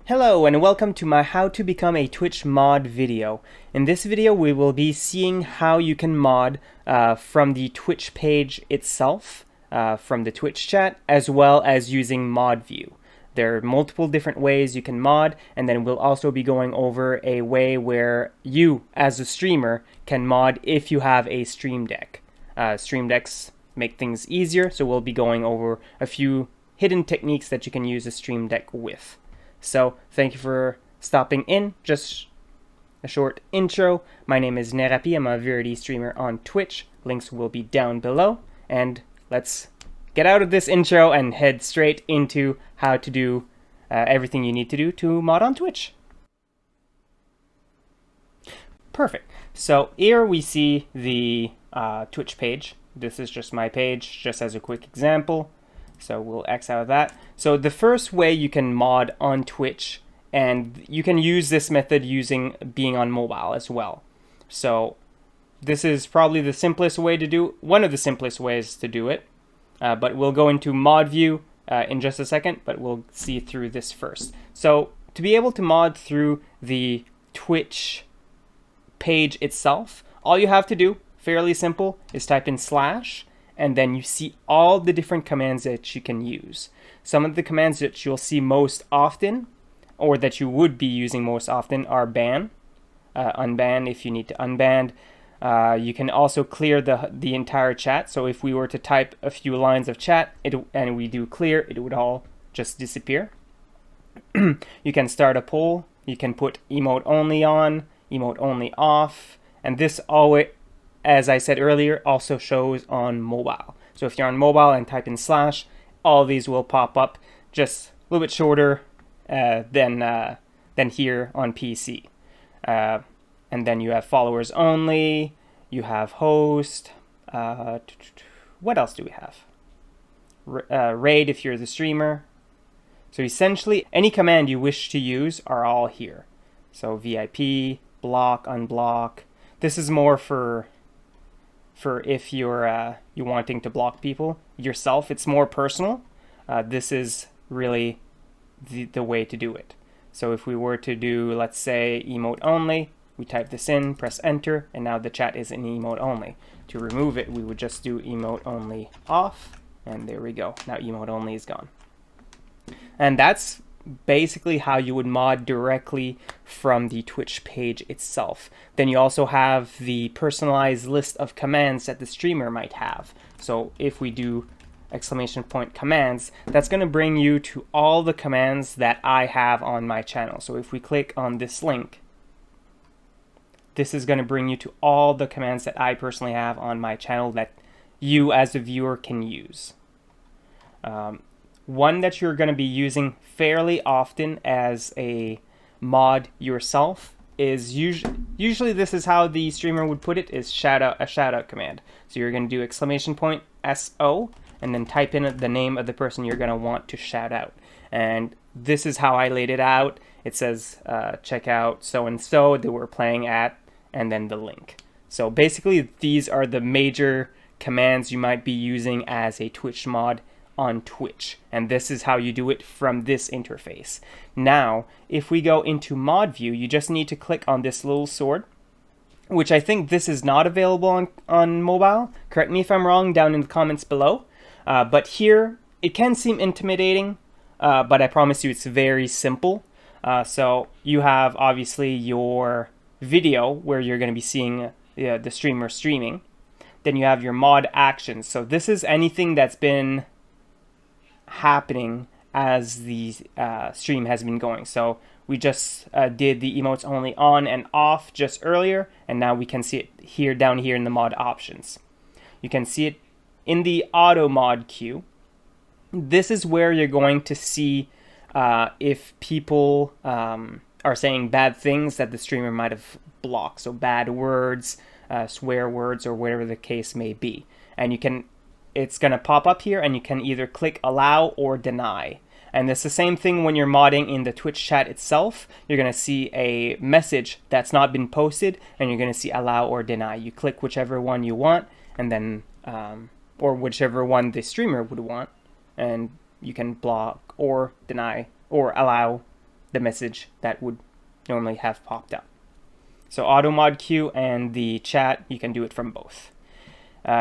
Hello and welcome to my How to Become a Twitch Mod video. In this video we will be seeing how you can mod from the Twitch page itself, from the Twitch chat, as well as using mod view. There are multiple different ways you can mod, and then we'll also be going over a way where you as a streamer can mod if you have a Stream Deck. Stream Decks make things easier, so we'll be going over a few hidden techniques that you can use a Stream Deck with. So, thank you for stopping in. Just a short intro. My name is Nerapi. I'm a Verity streamer on Twitch. Links will be down below. And let's get out of this intro and head straight into how to do everything you need to do to mod on Twitch. Perfect. So here we see the Twitch page. This is just my page, just as a quick example. So we'll X out of that. So the first way you can mod on Twitch, and you can use this method being on mobile as well. So this is probably the simplest way to do, one of the simplest ways to do it. But we'll go into mod view in just a second, but we'll see through this first. So to be able to mod through the Twitch page itself, all you have to do, fairly simple, is type in /, and then you see all the different commands that you can use. Some of the commands that you'll see most often, or that you would be using most often, are ban, unban if you need to unban. You can also clear the entire chat. So if we were to type a few lines of chat and we do clear, it would all just disappear. You can start a poll. You can put emote only on, emote only off, and this always, as I said earlier, also shows on mobile. So if you're on mobile and type in /, all these will pop up, just a little bit shorter than here on PC. And then you have followers only, you have host, what else do we have? Raid if you're the streamer. So essentially, any command you wish to use are all here. So VIP, block, unblock. This is more for if you're wanting to block people yourself. It's more personal. This is really the way to do it. So if we were to do, let's say, emote only, we type this in, press enter, and now the chat is in emote only. To remove it, we would just do emote only off, and there we go. Now emote only is gone. And that's basically how you would mod directly from the Twitch page itself. Then you also have the personalized list of commands that the streamer might have. So if we do !commands, that's going to bring you to all the commands that I have on my channel. So if we click on this link, this is going to bring you to all the commands that I personally have on my channel that you as a viewer can use. One that you're going to be using fairly often as a mod yourself is usually this is how the streamer would put it, is a shout out command. So you're going to do !SO and then type in the name of the person you're going to want to shout out. And this is how I laid it out. It says check out so and so that we're playing at, and then the link. So basically these are the major commands you might be using as a Twitch mod on Twitch, and this is how you do it from this interface. Now, if we go into mod view, you just need to click on this little sword, which I think this is not available on mobile. Correct me if I'm wrong down in the comments below. But here, it can seem intimidating, but I promise you it's very simple. So you have obviously your video where you're going to be seeing the streamer streaming. Then you have your mod actions. So this is anything that's been happening as the stream has been going. So we just did the emotes only on and off just earlier, and now we can see it here down here in the mod options. You can see it in the auto mod queue. This is where you're going to see if people are saying bad things that the streamer might have blocked. So bad words, swear words, or whatever the case may be. And it's going to pop up here, and you can either click allow or deny. And it's the same thing when you're modding in the Twitch chat itself. You're going to see a message that's not been posted, and you're going to see allow or deny. You click whichever one you want, and then or whichever one the streamer would want, and you can block or deny or allow the message that would normally have popped up. So auto mod queue and the chat, you can do it from both.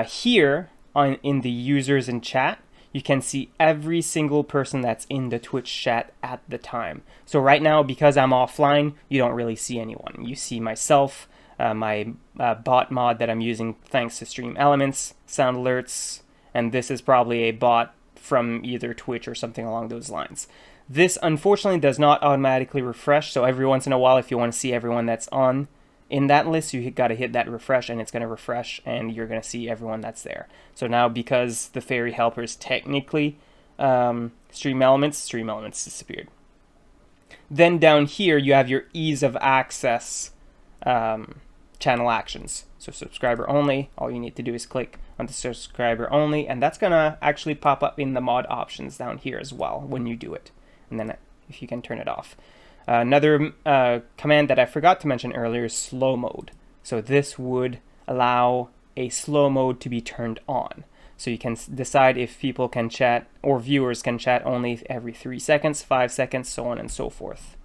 Here in the users and chat, you can see every single person that's in the Twitch chat at the time. So right now, because I'm offline, you don't really see anyone. You see myself, my bot mod that I'm using thanks to Stream Elements, sound alerts, and this is probably a bot from either Twitch or something along those lines. This unfortunately does not automatically refresh, so every once in a while, if you want to see everyone that's on in that list, you got to hit that refresh, and it's going to refresh, and you're going to see everyone that's there. So now, because the fairy helper is technically Stream Elements disappeared. Then down here, you have your ease of access channel actions. So subscriber only, all you need to do is click on the subscriber only, and that's going to actually pop up in the mod options down here as well when you do it. And then if you can turn it off. Another command that I forgot to mention earlier is slow mode. So this would allow a slow mode to be turned on. So you can decide if people can chat or viewers can chat only every 3 seconds, 5 seconds, so on and so forth.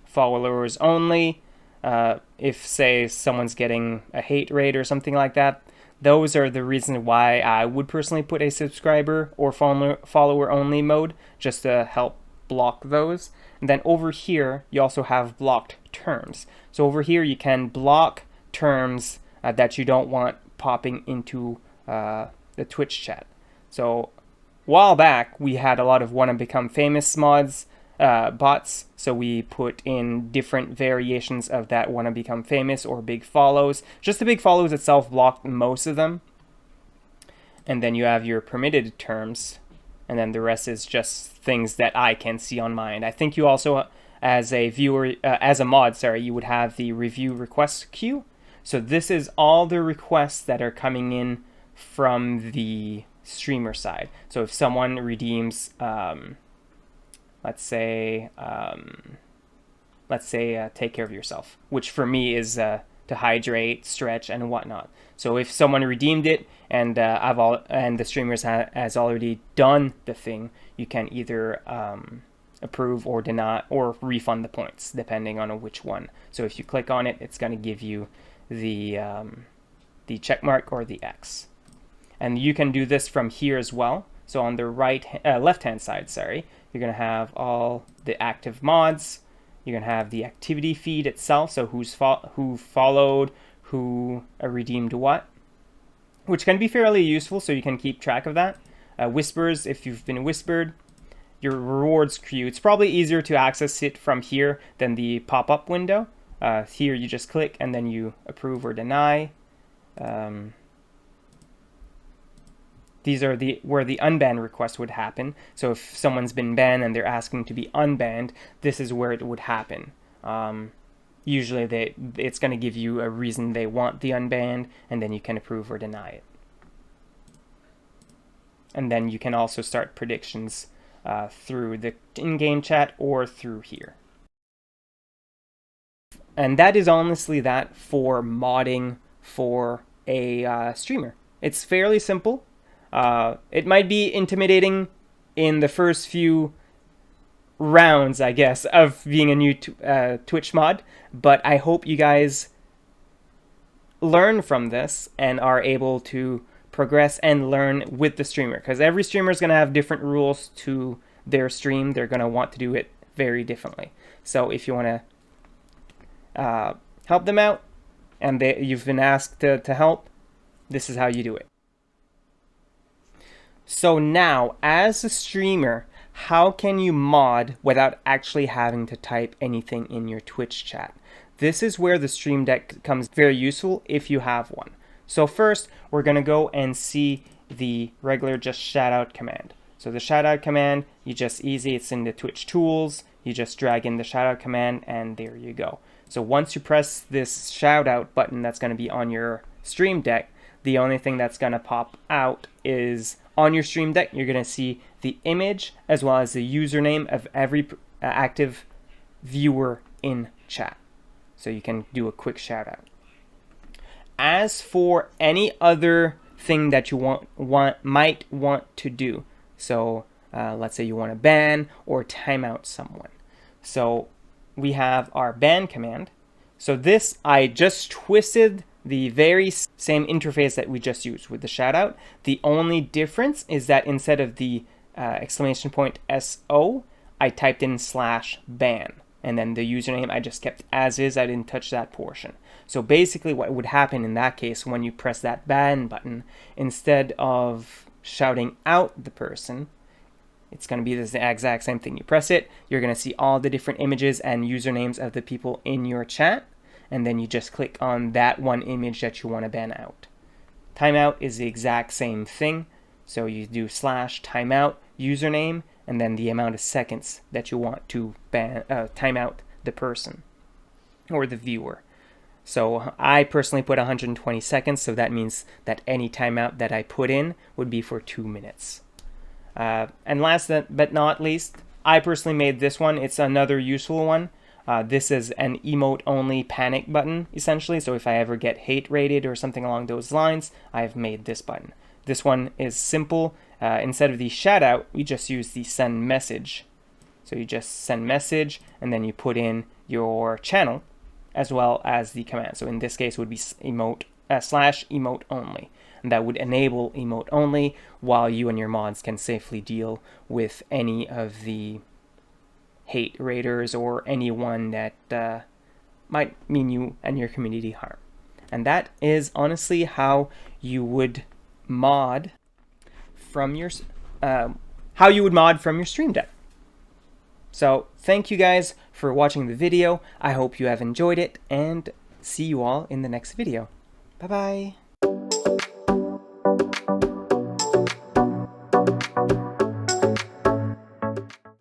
Followers only, if say someone's getting a hate raid or something like that, those are the reasons why I would personally put a subscriber or follower only mode, just to help block those. And then over here, you also have blocked terms. So over here, you can block terms that you don't want popping into the Twitch chat. So a while back, we had a lot of wanna become famous mods, bots. So we put in different variations of that wanna become famous or big follows. Just the big follows itself blocked most of them. And then you have your permitted terms. And then the rest is just things that I can see on my end. I think you also, as a viewer, as a mod, you would have the review request queue. So this is all the requests that are coming in from the streamer side. So if someone redeems, let's say, take care of yourself, which for me is to hydrate, stretch, and whatnot. So if someone redeemed it and the streamers has already done the thing, you can either approve or deny or refund the points depending on which one. So if you click on it, it's going to give you the check mark or the X, and you can do this from here as well. So on the left hand side, you're going to have all the active mods. You're going to have the activity feed itself, so who followed, who redeemed what, which can be fairly useful, so you can keep track of that. Whispers, if you've been whispered. Your rewards queue, it's probably easier to access it from here than the pop-up window. Here you just click and then you approve or deny. These are where the unban request would happen. So if someone's been banned and they're asking to be unbanned, this is where it would happen. Usually it's going to give you a reason they want the unbanned, and then you can approve or deny it. And then you can also start predictions through the in-game chat or through here. And that is honestly that for modding for a streamer. It's fairly simple. It might be intimidating in the first few rounds, I guess, of being a new Twitch mod, but I hope you guys learn from this and are able to progress and learn with the streamer, because every streamer is going to have different rules to their stream. They're going to want to do it very differently. So if you want to help them out and you've been asked to help, this is how you do it. So now, as a streamer, how can you mod without actually having to type anything in your Twitch chat? This is where the Stream Deck becomes very useful if you have one. So first, we're going to go and see the regular just shoutout command. So the shoutout command, it's in the Twitch tools, you just drag in the shoutout command and there you go. So once you press this shoutout button that's going to be on your Stream Deck, the only thing that's going to pop out is on your Stream Deck, you're going to see the image as well as the username of every active viewer in chat. So you can do a quick shout out. As for any other thing that you might want to do, so let's say you want to ban or timeout someone. So we have our ban command. So this, I just twisted the very same interface that we just used with the shoutout. The only difference is that instead of the exclamation point SO, I typed in /ban. And then the username I just kept as is. I didn't touch that portion. So basically what would happen in that case when you press that ban button, instead of shouting out the person, it's going to be the exact same thing. You press it, you're going to see all the different images and usernames of the people in your chat, and then you just click on that one image that you want to ban out. Timeout is the exact same thing. So you do /timeout username, and then the amount of seconds that you want to time out the person or the viewer. So I personally put 120 seconds, so that means that any timeout that I put in would be for 2 minutes. And last but not least, I personally made this one. It's another useful one. This is an emote-only panic button, essentially. So if I ever get hate rated or something along those lines, I've made this button. This one is simple. Instead of the shoutout, we just use the send message. So you just send message, and then you put in your channel as well as the command. So in this case, it would be /emote only. And that would enable emote only while you and your mods can safely deal with any of the hate raiders or anyone that might mean you and your community harm. And that is honestly how you would mod from your Stream Deck. So thank you guys for watching the video. I hope you have enjoyed it, and see you all in the next video. Bye bye.